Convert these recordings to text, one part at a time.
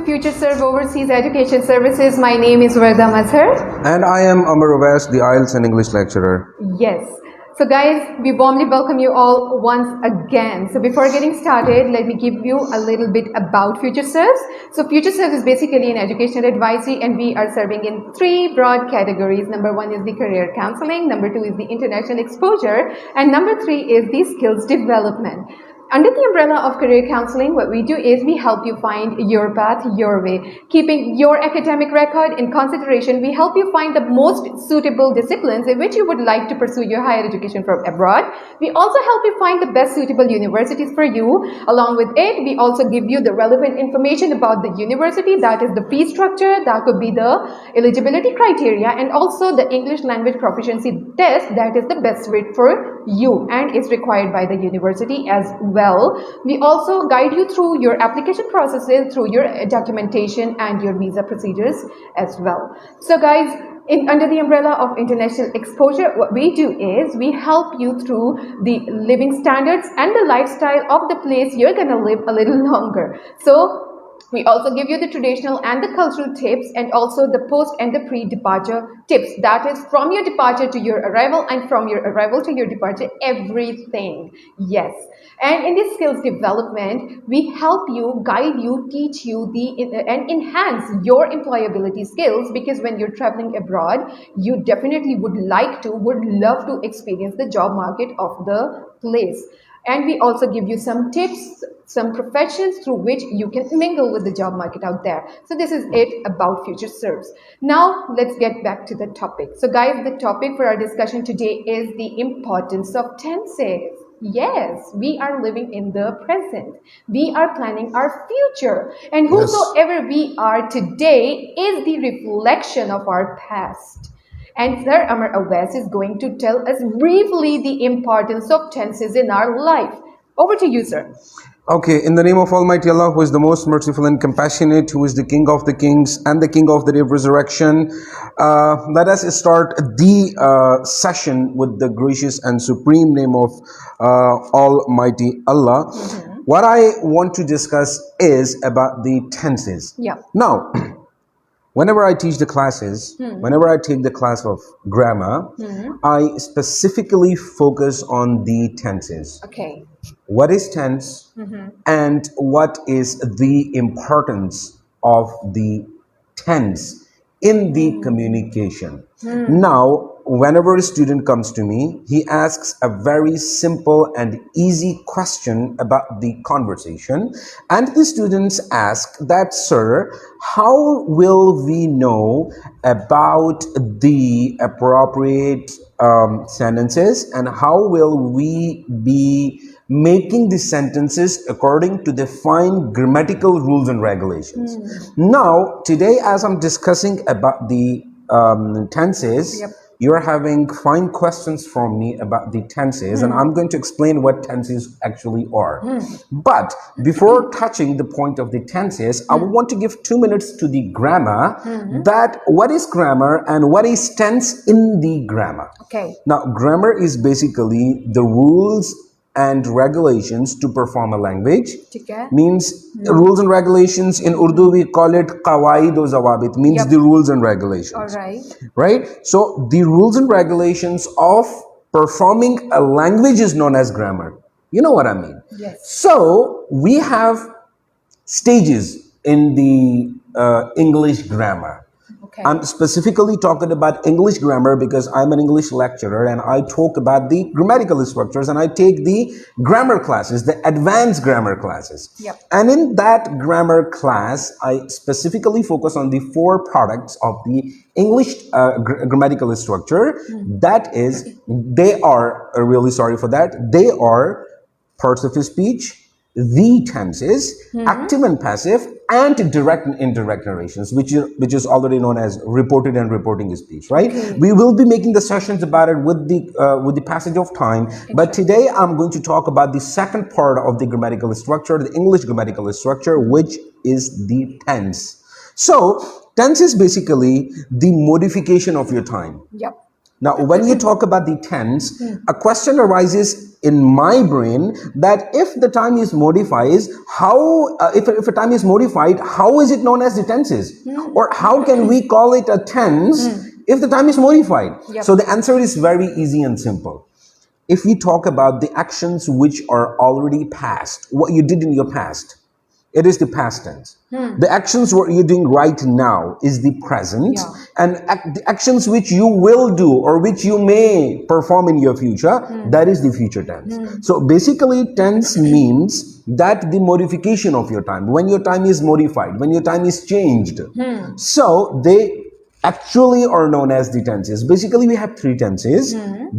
Future Serve Overseas Education Services. My name is Varda Mazhar. And I am Arbab, the IELTS and English lecturer. Yes. So guys, we warmly welcome you all once again. So before getting started, let me give you a little bit about Future Serves. So Future Serves is basically an educational advisory, and we are serving in three broad categories. Number one is the career counseling, number two is the international exposure, and number three is the skills development. Under the umbrella of career counseling, what we do is we help you find your path, your way. Keeping your academic record in consideration, we help you find the most suitable disciplines in which you would like to pursue your higher education from abroad. We also help you find the best suitable universities for you. Along with it, we also give you the relevant information about the university, that is the fee structure, that could be the eligibility criteria, and also the English language proficiency test that is the best fit for you and is required by the university as well. We also guide you through your application processes, through your documentation and your visa procedures as well. So guys, under the umbrella of international exposure, what we do is we help you through the living standards and the lifestyle of the place you're going to live a little longer. So we also give you the traditional and the cultural tips, and also the post and the pre-departure tips. That is from your departure to your arrival, and from your arrival to your departure, everything. Yes. And in this skills development, we help you, guide you, teach you and enhance your employability skills, because when you're traveling abroad, you definitely would love to experience the job market of the place. And we also give you some tips, some professions through which you can mingle with the job market out there. So this is it about Future Serves. Now let's get back to the topic. So guys, the topic for our discussion today is the importance of tenses. Yes, we are living in the present. We are planning our future. And whosoever we are today is the reflection of our past. And Sir Amar Awais is going to tell us briefly the importance of tenses in our life. Over to you, sir. Okay, in the name of Almighty Allah, who is the most merciful and compassionate, who is the King of the Kings and the King of the Day of Resurrection, let us start the session with the gracious and supreme name of Almighty Allah. What I want to discuss is about the tenses. Yeah. Now, whenever I teach the classes, whenever I take the class of grammar, I specifically focus on the tenses. Okay. What is tense and what is the importance of the tense in the communication? Now, whenever a student comes to me, he asks a very simple and easy question about the conversation, and the students ask that, sir, how will we know about the appropriate sentences, and how will we be making the sentences according to the fine grammatical rules and regulations? Now, today, as I'm discussing about the tenses, you're having fine questions from me about the tenses, and I'm going to explain what tenses actually are. But before touching the point of the tenses, I would want to give 2 minutes to the grammar, that what is grammar and what is tense in the grammar. Okay. Now, grammar is basically the rules and regulations to perform a language. Means rules and regulations. In Urdu we call it qawaid o zawabit, means the rules and regulations. All right. Right? So the rules and regulations of performing a language is known as grammar. You know what I mean? Yes. So we have stages in the English grammar. Okay. I'm specifically talking about English grammar because I'm an English lecturer, and I talk about the grammatical structures, and I take the grammar classes, the advanced grammar classes. And in that grammar class, I specifically focus on the 4 products of the English grammatical structure. That is, they are, really sorry for that, they are parts of speech, the tenses, active and passive, and direct and indirect narrations, which is already known as reported and reporting speech, right? We will be making the sessions about it with the passage of time, but today I'm going to talk about the second part of the grammatical structure, the English grammatical structure, which is the tense. So tense is basically the modification of your time. Now, when you talk about the tense, a question arises in my brain that if the time is modified, how if a time is modified, how is it known as the tenses, or how can we call it a tense if the time is modified? Yep. So the answer is very easy and simple. If we talk about the actions which are already past, what you did in your past, it is the past tense. The actions what you're doing right now is the present, Yeah. and the actions which you will do or which you may perform in your future, that is the future tense. So basically, tense means that the modification of your time, when your time is modified, when your time is changed. So they actually are known as the tenses. Basically, we have three tenses,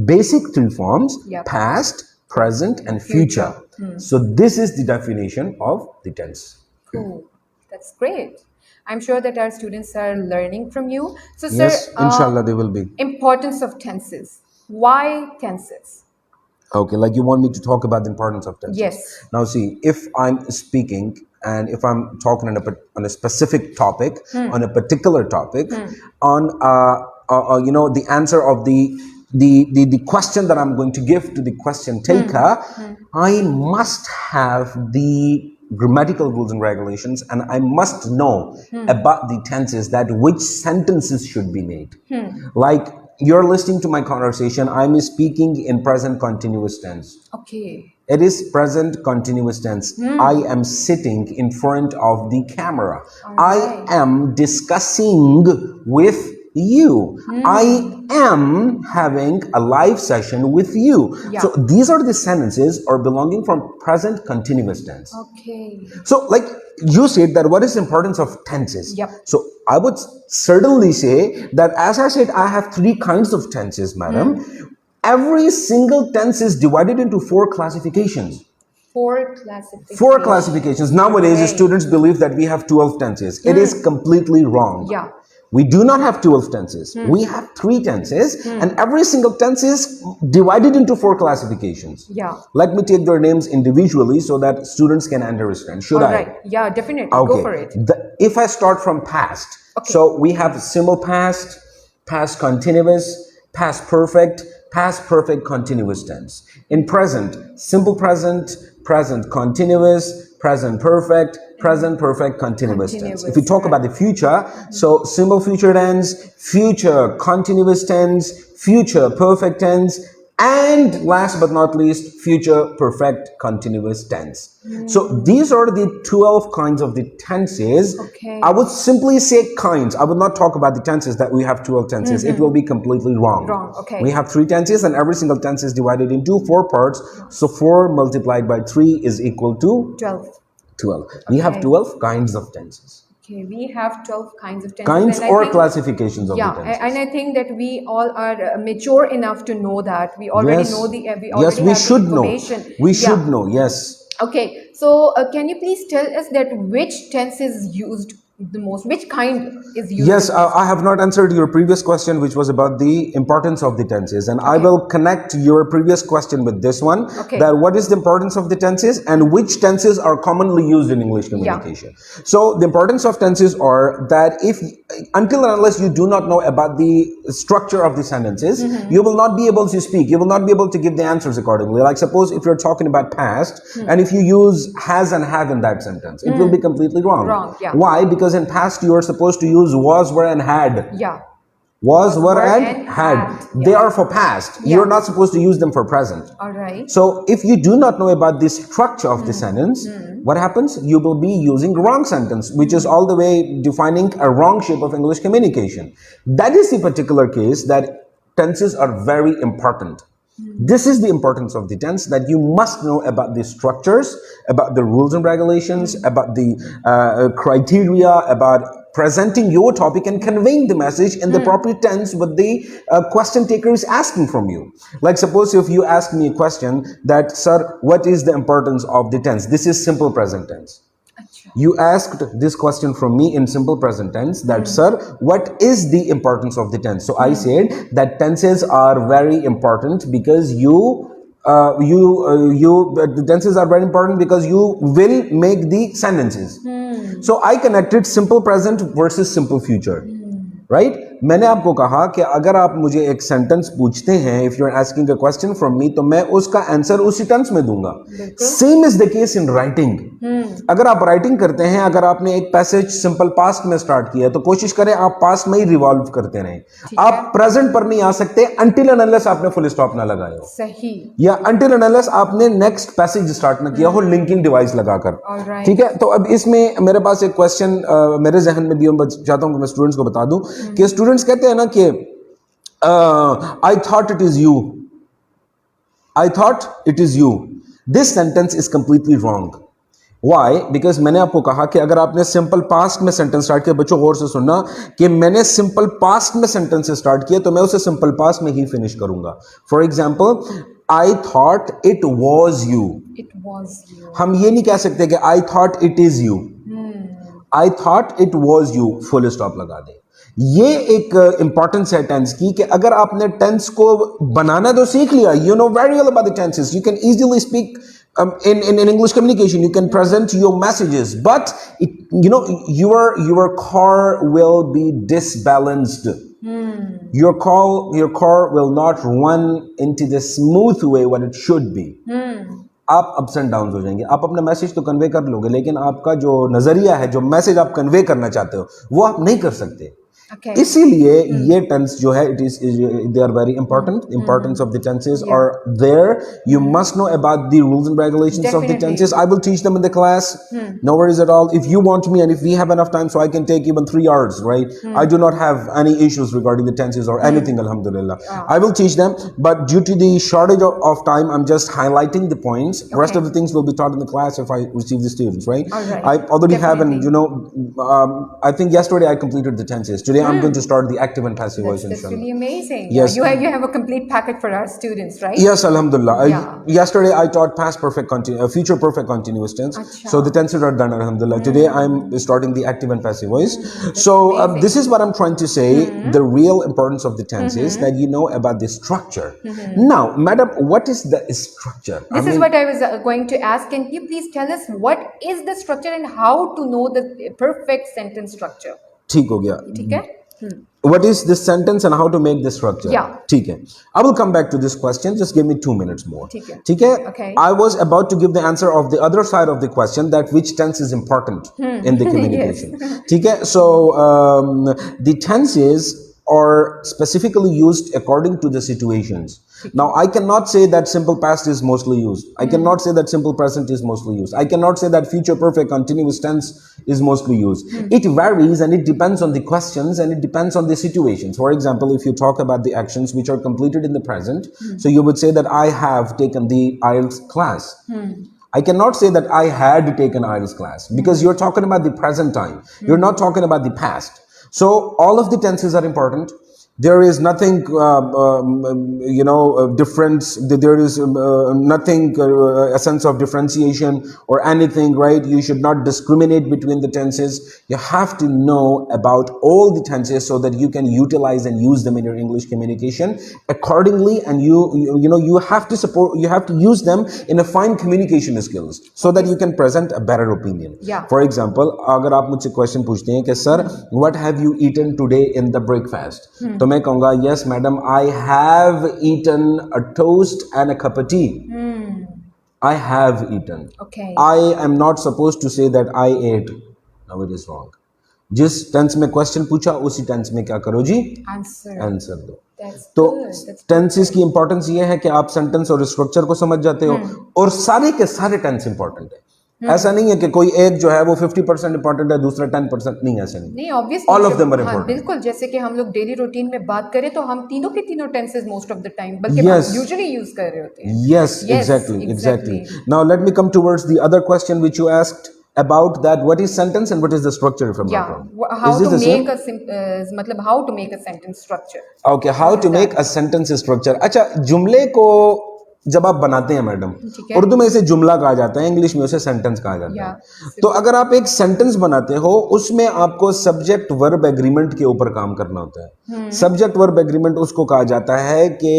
basic three forms: Yep. past, present, and future. So this is the definition of the tense. Cool. That's great. I'm sure that our students are learning from you. So, Yes, sir, inshallah they will be. importance of tenses. Why tenses? Okay, like you want me to talk about the importance of tenses. Yes. Now, see, if I'm speaking and if I'm talking on a specific topic, on a particular topic, on the answer of the question that I'm going to give to the question taker, I must have the grammatical rules and regulations, and I must know about the tenses, that which sentences should be made. Like, you're listening to my conversation, I'm speaking in present continuous tense. Okay. It is present continuous tense. I am sitting in front of the camera. I am discussing with you. I am having a live session with you. Yeah. So these are the sentences are belonging from present continuous tense. Okay. So, like you said, that what is the importance of tenses? Yep. So I would certainly say that, as I said, I have three kinds of tenses, madam. Every single tense is divided into four classifications. Four classifications. Four classifications. Nowadays, Okay. students believe that we have 12 tenses. It is completely wrong. Yeah. We do not have 12 tenses. We have three tenses, and every single tense is divided into four classifications. Yeah. Let me take their names individually so that students can understand. Should All I? right. Yeah, definitely. Okay. Go for it. If I start from past, Okay. so we have simple past, past continuous, past perfect continuous tense. In present, simple present, present continuous, present perfect continuous tense. If we talk about the future, so simple future tense, future continuous tense, future perfect tense, and last but not least, future perfect continuous tense. So these are the 12 kinds of the tenses. Okay. I would simply say kinds. I would not talk about the tenses that we have 12 tenses. It will be completely wrong. Wrong, okay. We have three tenses, and every single tense is divided into four parts. So 4 multiplied by 3 is equal to 12. 12. We have Okay. 12 kinds of tenses. Okay, we have 12 kinds of tenses. Kinds and I or think- classifications of Yeah, the tenses. and I think that we all are mature enough to know that. We already Yes. know the we Yes, already we have should the know. information. We Yeah. should know, yes. Okay, so can you please tell us that which tense is used the most? Which kind is used Yes, the most? I have not answered your previous question, which was about the importance of the tenses. And I Okay. will connect your previous question with this one. Okay. That what is the importance of the tenses and which tenses are commonly used in English communication. So the importance of tenses are that if, until and unless you do not know about the structure of the sentences, you will not be able to speak. You will not be able to give the answers accordingly. Like suppose if you're talking about past, and if you use has and have in that sentence, it will be completely wrong. Wrong, yeah. Why? Because in past you are supposed to use was, were, and had. Yeah. Was, were, and had. They yeah. are for past. Yeah. You're not supposed to use them for present. All right. So if you do not know about the structure of the sentence, what happens? You will be using wrong sentence, which is all the way defining a wrong shape of English communication. That is the particular case that tenses are very important. This is the importance of the tense, that you must know about the structures, about the rules and regulations, about the criteria, about presenting your topic and conveying the message in the proper tense what the question taker is asking from you. Like suppose if you ask me a question that, sir, what is the importance of the tense? This is simple present tense. You asked this question from me in simple present tense that, sir, what is the importance of the tense? So I said that tenses are very important because the tenses are very important because you will make the sentences. So I connected simple present versus simple future, right? मैंने आपको कहा कि अगर आप मुझे एक sentence पूछते हैं, if you are asking a question from me, तो मैं उसका आंसर उसी टेंस में दूंगा. Same is the case in writing. अगर आप राइटिंग करते हैं, अगर आपने एक पैसेज सिंपल पास्ट में स्टार्ट किया तो कोशिश करें आप पास्ट में ही रिवॉल्व करते रहें. आप प्रेजेंट पर नहीं आ सकते until and unless आपने फुल स्टॉप ना लगाया हो, सही, या until and unless आपने नेक्स्ट पैसेज स्टार्ट ना किया हो लिंकिंग डिवाइस लगाकर. ठीक है. तो अब इसमें मेरे पास एक क्वेश्चन मेरे जहन में भी, मैं चाहता हूं कि मैं स्टूडेंट्स को बता दूं कि स्टूडेंट्स कहते हैं ना कि I thought it is you, I thought it is you. This sentence is completely wrong. Why? Because मैंने आपको कहा कि अगर आपने सिंपल पास्ट में सेंटेंस स्टार्ट किया, बच्चों गौर से सुनना कि मैंने सिंपल पास्ट में सेंटेंस स्टार्ट किया तो मैं उसे सिंपल पास्ट में ही फिनिश करूंगा. For example, I thought it was you. It was you. हम ये नहीं कह सकते कि I thought it is you. I thought it was you, full stop लगा दे. ये एक इंपॉर्टेंस है टेंस की कि अगर आपने टेंस को बनाना तो सीख लिया, you know very well about the tenses, you can easily speak in English communication, you can present your messages, but your car will be disbalanced. Your car will not run into the smooth way what it should be. आप ups and down हो जाएंगे. आप अपना message तो convey कर लोगे, लेकिन आपका जो नजरिया है, जो मैसेज आप कन्वे करना चाहते हो, वो आप नहीं कर सकते. इसीलिए ये टेंस जो है, it is they are very important. Importance of the tenses are there. You must know about the rules and regulations of the tenses. I will teach them in the class. No worries at all. If you want me and if we have enough time, so I can take even 3 hours, right? I do not have any issues regarding the tenses or anything, alhamdulillah. I will teach them, but due to the shortage of time, I'm just highlighting the points. Rest of the things will be taught in the class if I receive the students, right? I already have, and I think yesterday I completed the tenses. Today I'm going to start the active and passive voice. That's really amazing. Yes. You have a complete packet for our students, right? Yes, alhamdulillah. Yesterday I taught past perfect future perfect continuous tense. So the tenses are done, alhamdulillah. Today I'm starting the active and passive voice. So this is what I'm trying to say. The real importance of the tense is that you know about the structure. Now, madam, what is the structure? This is what I was going to ask. Can you please tell us what is the structure and how to know the perfect sentence structure? ठीक हो गया. ठीक है. What is this sentence and how to make the structure? Yeah. ठीक है. I will come back to this question. Just give me 2 minutes more. ठीक है. ठीक है. Okay. I was about to give the answer of the other side of the question, that which tense is important in the communication. ठीक है. So the tenses are specifically used according to the situations. Now, I cannot say that simple past is mostly used. I cannot say that simple present is mostly used. I cannot say that future perfect continuous tense is mostly used. It varies and it depends on the questions and it depends on the situations. For example, if you talk about the actions which are completed in the present, so you would say that I have taken the IELTS class. I cannot say that I had taken IELTS class because you're talking about the present time. You're not talking about the past. So all of the tenses are important. There is nothing, difference. There is nothing, a sense of differentiation or anything, right? You should not discriminate between the tenses. You have to know about all the tenses so that you can utilize and use them in your English communication accordingly. And you have to you have to use them in a fine communication skills so that you can present a better opinion. Yeah. For example, अगर आप मुझसे question पूछते हैं कि sir, what have you eaten today in the breakfast? तो मैं कहूँगा yes madam, I have eaten a toast and a cup of tea. I have eaten. Okay. I am not supposed to say that I ate. Now it is wrong. जिस tense में question पूछा उसी tense में क्या करो जी, answer दो. तो tenses की इंपॉर्टेंस ये है कि आप सेंटेंस और स्ट्रक्चर को समझ जाते हो और सारे के सारे टेंस इंपॉर्टेंट है. ऐसा नहीं है कि कोई एक जो है वो 50% इंपॉर्टेंट है, दूसरा 10% नहीं. ऐसा नहीं, obviously all of them are important. बिल्कुल, जैसे कि हम लोग डेली रूटीन में बात करें तो हम तीनों के तीनों tenses most of the time बल्कि यूजुअली यूज कर रहे होते हैं. Yes, exactly. Now let me come towards the other question which you asked about that. What is sentence and what is the structure, if I'm not wrong? How to make how to make a sentence structure. Okay, how to make a sentence structure. अच्छा, जुमले को जब आप बनाते हैं madam, Urdu में इसे जुमला कहा जाता है, इंग्लिश में उसे सेंटेंस कहा जाता है. तो अगर आप एक सेंटेंस बनाते हो उसमें आपको सब्जेक्ट वर्ब एग्रीमेंट के ऊपर काम करना होता है. सब्जेक्ट वर्ब एग्रीमेंट उसको कहा जाता है कि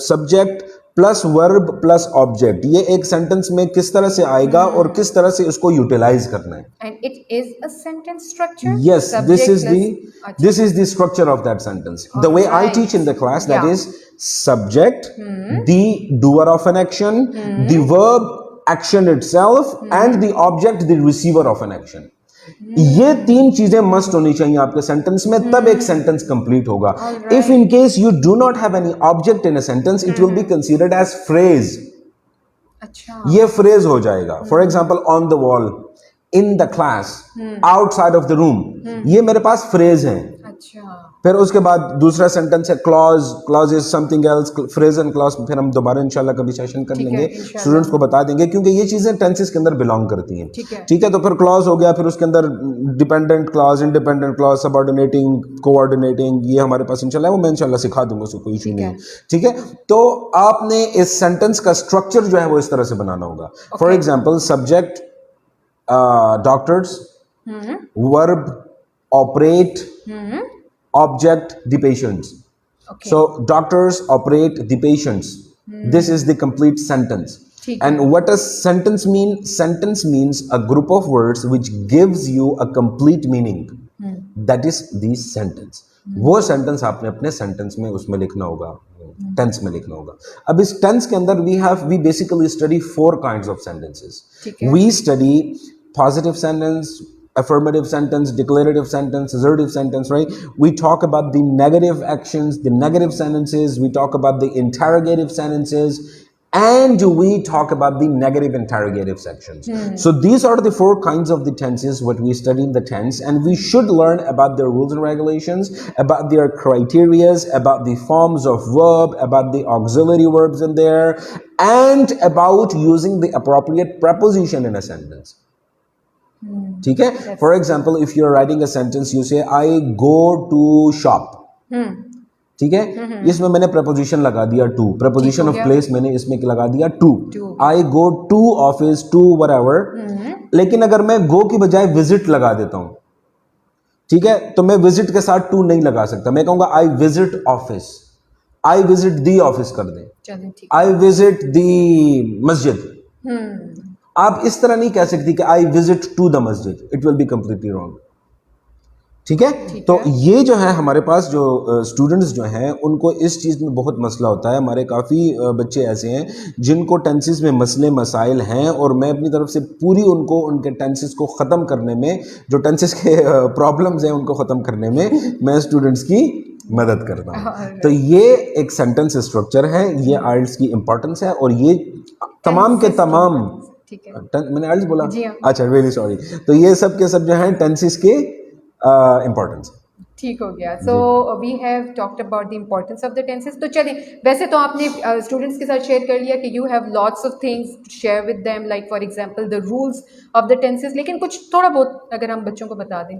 subject plus verb plus object, ये एक सेंटेंस में किस तरह से आएगा और किस तरह से इसको यूटिलाइज करना है. And it is a sentence structure. Yes, Subject plus. this is the structure of that sentence. The way I teach in the class, that is subject, the doer of an action, the verb action itself, and the object, the receiver of an action. ये तीन चीजें must होनी चाहिए आपके sentence में, तब एक sentence complete होगा. If in case you do not have any object in a sentence, it will be considered as phrase. अच्छा. ये फ्रेज हो जाएगा. For example, on the wall, in the class, outside of the room, ये मेरे पास phrase हैं. अच्छा. फिर उसके बाद दूसरा सेंटेंस है clause. Clause is something else. Phrase and clause फिर हम दोबारा इंशाल्लाह कभी सेशन कर लेंगे, स्टूडेंट्स को बता देंगे, क्योंकि ये चीजें टेंसेस के अंदर बिलोंग करती हैं. ठीक है. तो फिर क्लॉज हो गया, फिर उसके अंदर dependent clause, independent clause, subordinating, coordinating, ये हमारे पास इंशाल्लाह, वो मैं इंशाल्लाह सिखा दूंगा, उसको कोई इशू नहीं है. ठीक है. तो आपने इस सेंटेंस का स्ट्रक्चर जो है वो इस तरह से बनाना होगा. For example, subject doctors, verb operate, object the patients. Okay. So doctors operate the patients. This is the complete sentence. And what does sentence mean? Sentence means a group of words which gives you a complete meaning. That is the sentence. वो sentence आपने अपने sentence में उसमें लिखना होगा, tense में लिखना होगा. अब इस tense के अंदर we basically study 4 kinds of sentences. We study positive sentence, affirmative sentence, declarative sentence, assertive sentence, right? We talk about the negative actions, the negative sentences, we talk about the interrogative sentences, and we talk about the negative interrogative sections. So these are the 4 kinds of the tenses what we study in the tense, and we should learn about their rules and regulations, about their criterias, about the forms of verb, about the auxiliary verbs in there, and about using the appropriate preposition in a sentence. ठीक है. For example, if you are writing a sentence, you say I go to shop. ठीक है. इसमें मैंने preposition लगा दिया to. Preposition of place मैंने इसमें लगा दिया to. I go to office, to whatever. लेकिन अगर मैं गो की बजाय विजिट लगा देता हूं, ठीक है, तो मैं विजिट के साथ टू नहीं लगा सकता. मैं कहूंगा I visit office, I visit the office कर दें, आई विजिट दी मस्जिद. आप इस तरह नहीं कह सकती कि आई विजिट टू द मस्जिद. It will be completely wrong. ठीक है. तो ये जो है हमारे पास जो स्टूडेंट्स जो हैं, उनको इस चीज़ में बहुत मसला होता है. हमारे काफ़ी बच्चे ऐसे हैं जिनको टेंसेस में मसले मसाइल हैं, और मैं अपनी तरफ से पूरी उनको उनके टेंसेस को ख़त्म करने में, जो टेंसेस के प्रॉब्लम्स हैं उनको ख़त्म करने में मैं स्टूडेंट्स की मदद करता हूँ. तो ये एक सेंटेंस स्ट्रक्चर है, ये आइल्स की इंपॉर्टेंस है, और ये तमाम के तमाम, ठीक है, मैंने आइल्स बोला, अच्छा, रियली सॉरी. तो ये सब के सब जो हैं टेंसेस के इंपॉर्टेंस. ठीक हो गया. So we have talked about the importance of the tenses. तो चलिए, वैसे तो आपने स्टूडेंट्स के साथ शेयर कर लिया कि you have lots of things to share with them, like for example the rules of the tenses. लेकिन कुछ थोड़ा बहुत अगर हम बच्चों को बता दें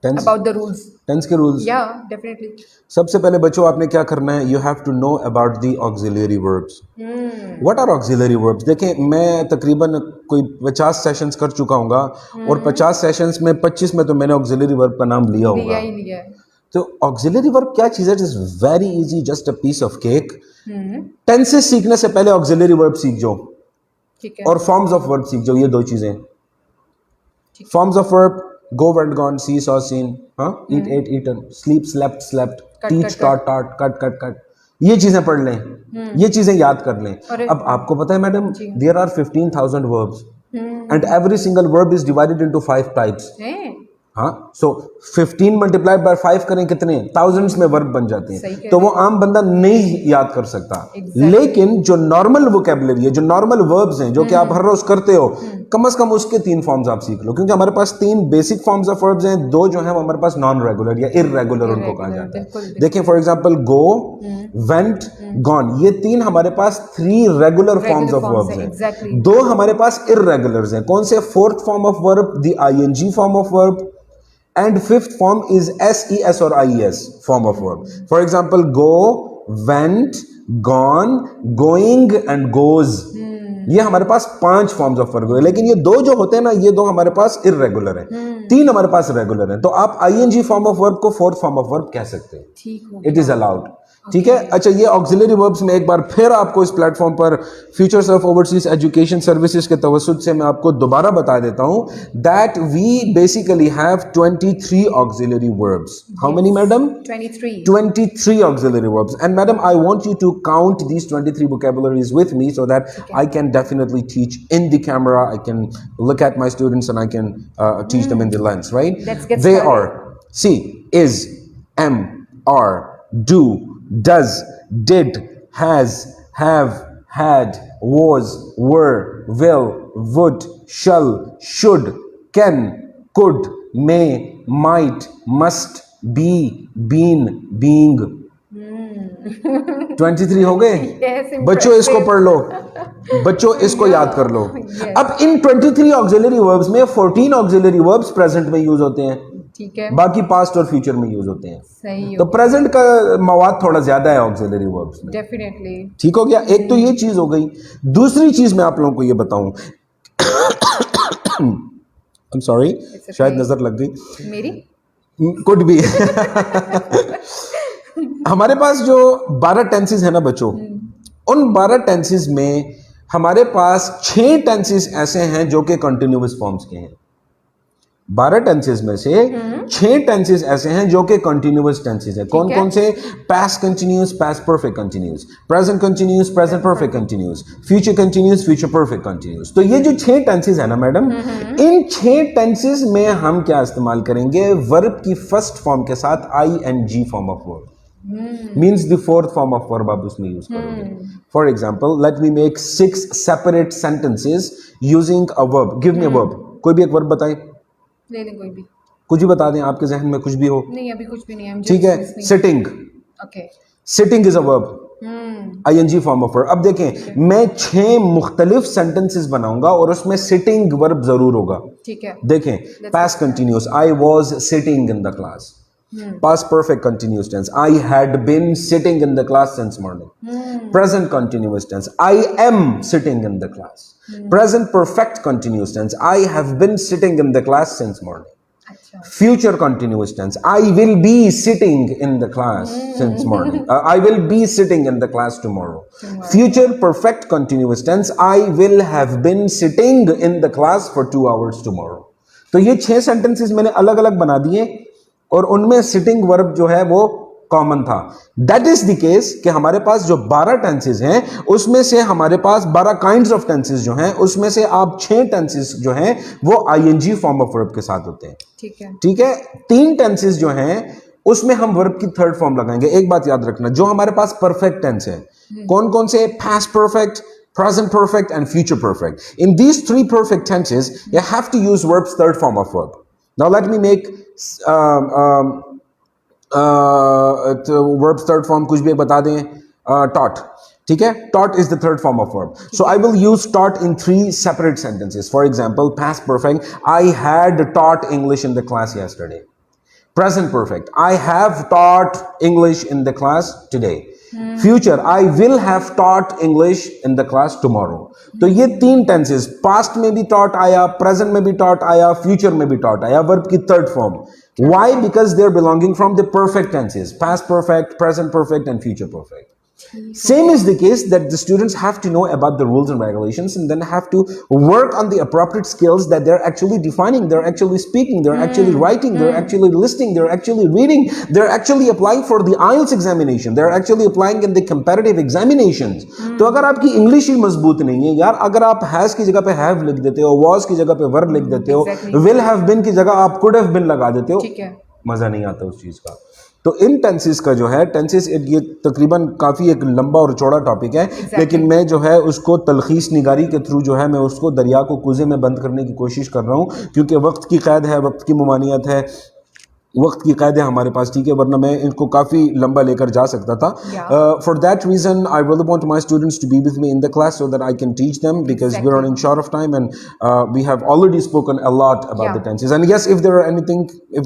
about the rules. टेंस के रूल्स. Yeah, definitely. सबसे पहले बच्चों आपने क्या करना है, you have to know about the auxiliary verbs. What are auxiliary verbs? देखें, मैं तकरीबन कोई 50 सेशंस कर चुका हूँगा, और 50 सेशंस में 25 में तो मैंने ऑक्सिलरी वर्ब का नाम लिया होगा. तो ऑक्सिलरी वर्ब क्या चीज़ है? It is very easy, just a piece of cake. Tenses सीखने से पहले ऑक्सिलरी वर्ब सीख जाओ, ठीक है, और फॉर्म्स ऑफ वर्ब सीख जाओ. ये 2 चीज़ें. Forms of verb: go, went, gone, see, saw, seen, eat, ate, eaten, sleep, slept, slept, teach, taught, taught, cut. ये चीजें पढ़ लें, ये चीजें याद कर लें. अब आपको पता है madam, there are 15,000 verbs and every single verb is divided into 5 types. हाँ, so 15 मल्टीप्लाइड बाय 5 करें कितने? थाउजेंड्स में वर्ब बन जाते हैं. तो वो आम बंदा नहीं याद कर सकता. लेकिन जो नॉर्मल वोकैबुलरी है, जो नॉर्मल वर्ब्स हैं, जो कि आप हर रोज करते हो, कम से कम उसके 3 फॉर्म्स आप सीख लो. क्योंकि हमारे पास 3 बेसिक फॉर्म्स ऑफ वर्ब्स हैं, 2 जो हैं वो हमारे पास नॉन रेगुलर या इररेगुलर उनको कहा जाता है. देखिए, for example, go, went, gone, ये 3 हमारे पास 3 रेगुलर फॉर्म्स ऑफ वर्ब्स हैं. 2 हमारे पास इररेगुलर्स हैं. कौन से? 4th form of verb, the ING form of verb, and 5th form is SES or IES form of verb. For example, go, went, gone, going and goes. ये हमारे पास 5 forms of verb है. लेकिन ये 2 जो होते हैं ना, ये 2 हमारे पास इररेगुलर हैं. 3 हमारे पास रेगुलर हैं. तो आप ING फॉर्म ऑफ वर्ब को 4th फॉर्म ऑफ वर्ब कह सकते हैं. It is allowed. ठीक है। अच्छा, ये ऑक्सिलरी वर्ब्स में एक बार फिर आपको इस प्लेटफॉर्म पर Futures of Overseas Education Services के तवसुद से मैं आपको दोबारा बता देता हूं that we basically have 23 auxiliary verbs. How many madam? 23. 23 auxiliary verbs. And madam, I want you to count these 23 vocabularies with me so that I can definitely teach in the camera. I can look at my students and I can teach them in the lens, right? Let's get They started. are C, is, am, are, do, does, did, has, have, had, was, were, will, would, shall, should, can, could, may, might, must, be, been, being. 23 हो गए? Yes, बच्चों इसको impressive. पढ़ लो, बच्चों इसको याद कर लो। Yes. अब इन 23 ऑक्सिलरी वर्ब्स में 14 ऑक्सिलरी वर्ब्स प्रेजेंट में यूज होते हैं, ठीक है, बाकी पास्ट और फ्यूचर में यूज होते हैं। सही तो हो प्रेजेंट का मवाद थोड़ा ज्यादा है ऑक्सिलरी वर्ब्स में। डेफिनेटली। ठीक हो गया? एक तो ये चीज हो गई। दूसरी चीज मैं आप लोगों को ये बताऊं, आई एम सॉरी, शायद नजर लग गई मेरी। कुड भी। हमारे पास जो 12 टेंसेस है ना बच्चों, उन 12 टेंसेस में हमारे पास 6 टेंसेस ऐसे हैं जो कि कंटिन्यूअस फॉर्म्स के हैं। 12 टेंसेस में से 6 टेंसेस ऐसे हैं जो कि कंटिन्यूअस टेंसेस हैं। कौन कौन से? Past continuous, past perfect continuous, present continuous, present perfect continuous, future continuous, future perfect continuous. तो ये जो 6 टेंसेस है ना मैडम, इन 6 टेंसेस में हम क्या इस्तेमाल करेंगे? वर्ब की फर्स्ट फॉर्म के साथ ING form of verb, means the fourth form of verb आप उसमें यूज करोगे। For example, let me make 6 separate sentences using a verb. Give me a verb. कोई भी एक वर्ब बताएं। ले लें कोई भी। कुछ भी बता दें, आपके जहन में कुछ भी हो। नहीं, अभी कुछ भी नहीं है। ठीक है, sitting. Okay, sitting is a verb, ING form of verb. अब देखें, मैं 6 मुख्तलिफ सेंटेंसेस बनाऊंगा और उसमें सिटिंग वर्ब जरूर होगा। ठीक है, देखें, past continuous, I was sitting in the class. Past perfect continuous tense, I had been sitting in the class since morning. Present continuous tense, I am sitting in the class. Present perfect continuous tense, I have been sitting in the class since morning. अच्छा, Future continuous tense, I will be sitting in the class since morning. I will be sitting in the class tomorrow. Future perfect continuous tense, I will have been sitting in the class for 2 hours tomorrow. तो ये 6 sentences मैंने अलग अलग बना दिए और उनमें sitting verb जो है वो कॉमन था। दैट इज द केस कि हमारे पास जो 12 टेंसेस हैं उसमें से हमारे पास 12 काइंड्स ऑफ टेंसेस जो हैं उसमें से आप 6 टेंसेस जो हैं वो ING फॉर्म ऑफ वर्ब के साथ होते हैं। ठीक है, ठीक है, 3 टेंसेस जो हैं उसमें हम वर्ब की थर्ड फॉर्म लगाएंगे। एक बात याद रखना, जो हमारे पास परफेक्ट टेंस है, कौन कौन से? Past perfect, present perfect and future perfect. In these 3 perfect tenses you have to use verb's third form of verb. Now let me make verb's third form कुछ भी बता दें। taught, ठीक है, taught is the third form of verb. So I will use taught in 3 separate sentences. For example, past perfect, I had taught English in the class yesterday. Present perfect, I have taught English in the class today. Future, I will have taught English in the class tomorrow. तो ये 3 tenses, past में भी taught आया, present में भी taught आया, future में भी taught आया, वर्ब की third form. Why? Because they are belonging from the perfect tenses, past perfect, present perfect and future perfect. Same is the case that the students have to know about the rules and regulations and then have to work on the appropriate skills that they're actually defining, they're actually speaking, they're actually writing, they're actually listening, they're actually reading, they're actually applying for the IELTS examination, they're actually applying in the competitive examinations. तो अगर आपकी English ही मजबूत नहीं है यार, अगर आप has की जगह पे हैव लिख देते हो, was की जगह पे वर्ब लिख देते हो, will have been की जगह आप could have been लगा देते हो, ठीक है, मजा नहीं आता उस चीज का। तो इन टेंसेस का जो है, टेंसेस ये तकरीबन काफ़ी एक लंबा और चौड़ा टॉपिक है, लेकिन मैं जो है उसको तलखीस निगारी के थ्रू जो है मैं उसको दरिया को कुएं में बंद करने की कोशिश कर रहा हूँ, क्योंकि वक्त की क़ैद है, वक्त की ममानियत है, वक्त की क़ैद है हमारे पास, ठीक है, वरना मैं इनको काफ़ी लंबा लेकर जा सकता था। For that reason I really want my students to be with me in the class so that I can teach them, because we are running short of time and we have already spoken a lot about the tenses and yes, if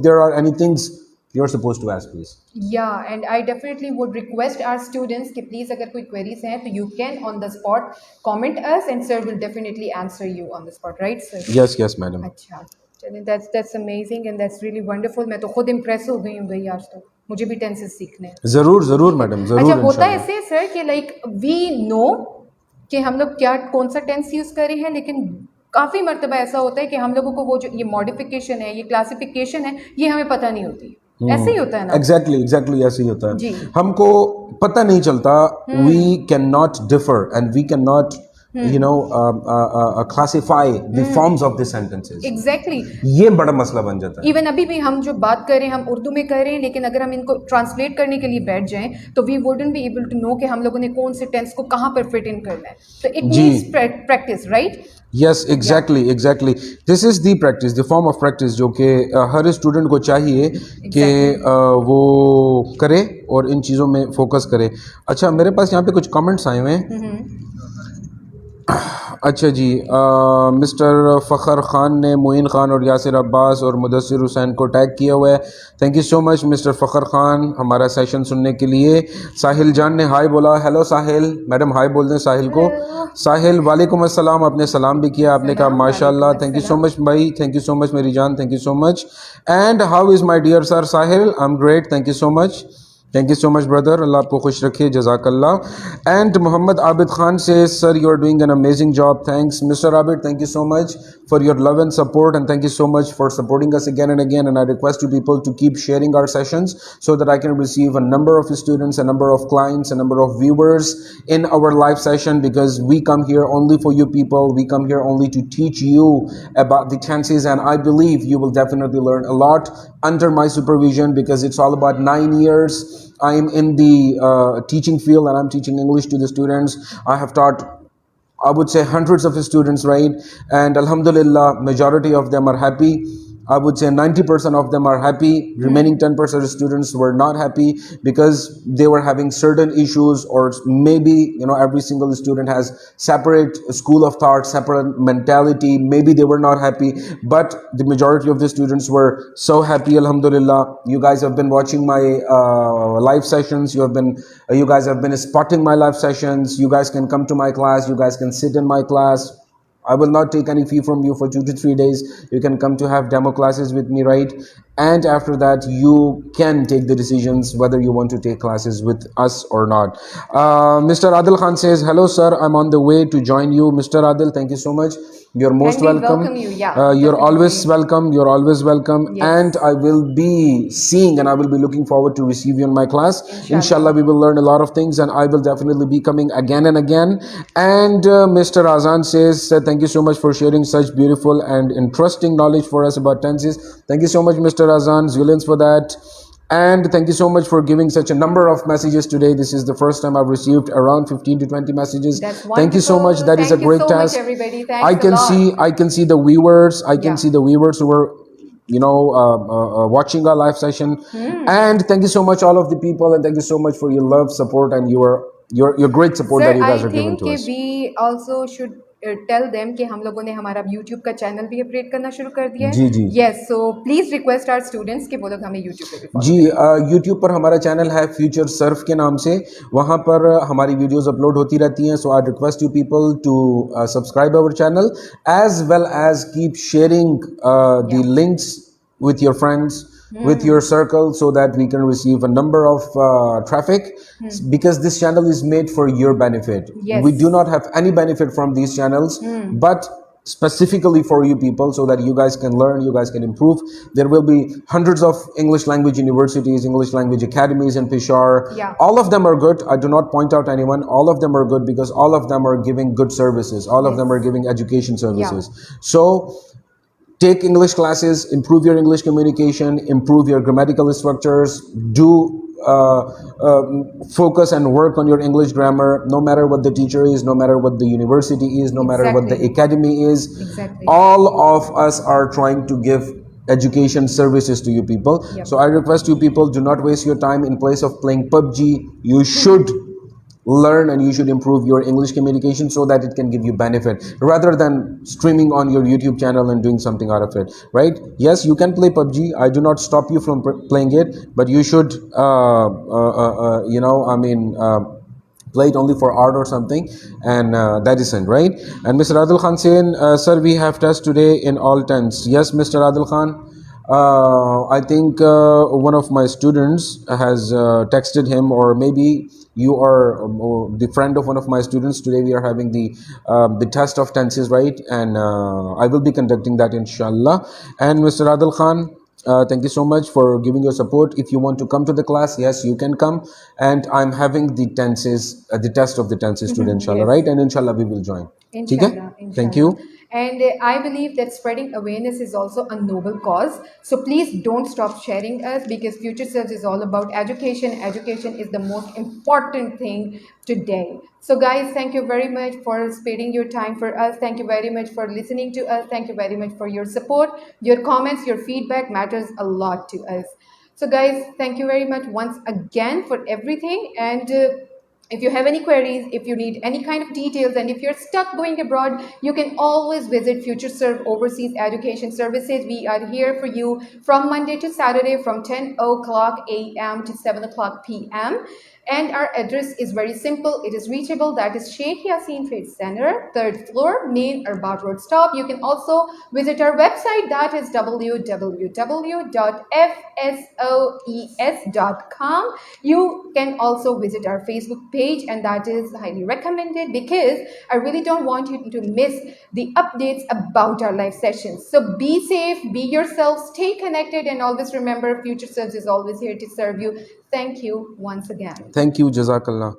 there are any things you're supposed to ask, please. Yeah, and I definitely would request our students कि please अगर कोई queries हैं तो you can on the spot comment us and sir will definitely answer you on the spot, right sir? Yes madam. अच्छा, चलिए, that's amazing and that's really wonderful. मैं तो खुद impress हो गई हूँ भाई आज तो। मुझे भी टेंसेस सीखने हैं। जरूर जरूर मैडम, अच्छा, जरूर होता इंशाल्लाह। ऐसे सर कि लाइक वी नो कि हम लोग क्या कौन सा टेंस यूज़ कर रहे हैं, लेकिन काफ़ी मर्तबा ऐसा होता है कि हम लोगों को वो जो ये मॉडिफिकेशन है, ये क्लासिफिकेशन है, ये हमें पता नहीं होती। ऐसे ही होता है ना? एग्जैक्टली एग्जैक्टली ऐसे ही होता जी। है, हमको पता नहीं चलता। We can not differ and we can not classify the forms of the sentences. Exactly. ये बड़ा मसला बन जाता है। इवन अभी भी हम जो बात कर रहे हैं हम उर्दू में कर रहे हैं, लेकिन अगर हम इनको ट्रांसलेट करने के लिए बैठ जाएं तो we wouldn't be able to know कि हम लोगों ने कौन से टेंस को कहाँ पर फिट इन करना है। तो इट जी। Needs practice, right? Yes exactly exactly, this is the practice, the form of practice जो कि हर स्टूडेंट को चाहिए कि वो करे और इन चीज़ों में फोकस करे। अच्छा, मेरे पास यहाँ पे कुछ कमेंट्स आए हुए हैं। अच्छा जी, मिस्टर फ़खर ख़ान ने मोइन ख़ान और यासिर अब्बास और मुदस्सिर हुसैन को टैग किया हुआ है। Thank you so much mister Fakhar Khan हमारा सेशन सुनने के लिए। साहिल जान ने हाय बोला। हेलो साहिल, मैडम हाय बोल दें साहिल को। साहिल वालेकुम अस्सलाम, आपने सलाम भी किया, आपने कहा माशाल्लाह। थैंक यू सो मच भाई, थैंक यू सो मच मेरी जान, thank you so much. And how is my dear sir Sahil? I am great, thank you so much, thank you so much brother, Allah आपको खुश रखे, जज़ाकल्लाह। एंड मोहम्मद आबिद खान से sir you are doing an amazing job, thanks mister Abid, thank you so much for your love and support, and thank you so much for supporting us again and again. And I request you people to keep sharing our sessions so that I can receive a number of students, a number of clients, a number of viewers in our live session, because we come here only for you people. We come here only to teach you about the tenses, and I believe you will definitely learn a lot under my supervision, because it's all about 9 years I am in the teaching field, and I'm teaching English to the students. I have taught, I would say, hundreds of students, right? And alhamdulillah, majority of them are happy. I would say 90% of them are happy. Remaining 10% of students were not happy because they were having certain issues, or maybe, every single student has separate school of thought, separate mentality. Maybe they were not happy, but the majority of the students were so happy, alhamdulillah. You guys have been watching my live sessions. You guys have been spotting my live sessions. You guys can come to my class. You guys can sit in my class. I will not take any fee from you for 2 to 3 days. You can come to have demo classes with me, right? And after that, you can take the decisions whether you want to take classes with us or not. Mr. Adil Khan says, hello sir, I'm on the way to join you. Mr. Adil, thank you so much. You're most And we welcome. welcome you, yeah, You're definitely. always welcome. You're always welcome. Yes. And I will be seeing, and I will be looking forward to receive you in my class. Inshallah, we will learn a lot of things, and I will definitely be coming again and again. And Mr. Azan says, thank you so much for sharing such beautiful and interesting knowledge for us about tenses. Thank you so much, Mr. Azan, Zillions, for that. And thank you so much for giving such a number of messages today. This is the first time I've received around 15 to 20 messages. That's Thank you so much. wonderful. That is a Thank you great so much, task. everybody. Thanks I a can lot. see the viewers. I can Yeah. see the viewers who were watching our live session. And thank you so much all of the people, and thank you so much for your love, support, and your great support Sir, that you guys I are giving think to कि us. we also should tell them कि हम लोगों ने हमारा YouTube का channel भी update करना शुरू कर दिया है। जी, जी। Yes, so please request our students कि वो लोग हमें YouTube पे भी follow जी, करें। YouTube पर हमारा चैनल है फ्यूचर सर्फ के नाम से, वहाँ पर हमारी वीडियोस अपलोड होती रहती हैं. So I request you people to subscribe our channel, as well as keep sharing the links with your friends, with your circle, so that we can receive a number of traffic, because this channel is made for your benefit. Yes. We do not have any benefit from these channels, but specifically for you people, so that you guys can learn, you guys can improve. There will be hundreds of English language universities, English language academies in Peshawar. Yeah. All of them are good. I do not point out anyone. All of them are good because all of them are giving good services. All of them are giving education services. So take English classes, improve your English communication, improve your grammatical structures, do focus and work on your English grammar, no matter what the teacher is, no matter what the university is, no matter what the academy is. Exactly. All of us are trying to give education services to you people. So I request you people, do not waste your time. In place of playing PUBG, you should learn and you should improve your English communication so that it can give you benefit, rather than streaming on your YouTube channel and doing something out of it, right? Yes, you can play PUBG. I do not stop you from playing it, but you should play it only for art or something, and that isn't right. And Mr. Adil Khan saying, sir, we have test today in all tens. Yes, Mr. Adil Khan, I think one of my students has texted him, or maybe you are the friend of one of my students. Today we are having the test of tenses, right? And I will be conducting that, inshallah. And Mr. Adil Khan, thank you so much for giving your support. If you want to come to the class, yes, you can come. And I'm having the tenses, the test of the tenses today, inshallah, Yes. right? And inshallah, we will join. Okay? Inshallah, Thank inshallah. you. And I believe that spreading awareness is also a noble cause. So please don't stop sharing us, because Future Selves is all about education. Education is the most important thing today. So guys, thank you very much for sparing your time for us. Thank you very much for listening to us. Thank you very much for your support. Your comments, your feedback matters a lot to us. So guys, thank you very much once again for everything. And if you have any queries, if you need any kind of details, and if you're stuck going abroad, you can always visit FutureServe Overseas Education Services. We are here for you from Monday to Saturday from 10 o'clock a.m. to 7 o'clock p.m. And our address is very simple. It is reachable. That is Sheikh Yaseen Trade Center, third floor, main Arbab Road stop. You can also visit our website. That is www.fsoes.com. You can also visit our Facebook page, and that is highly recommended, because I really don't want you to miss the updates about our live sessions. So be safe, be yourself, stay connected, and always remember, Future Serves is always here to serve you. Thank you once again. Thank you. Jazakallah.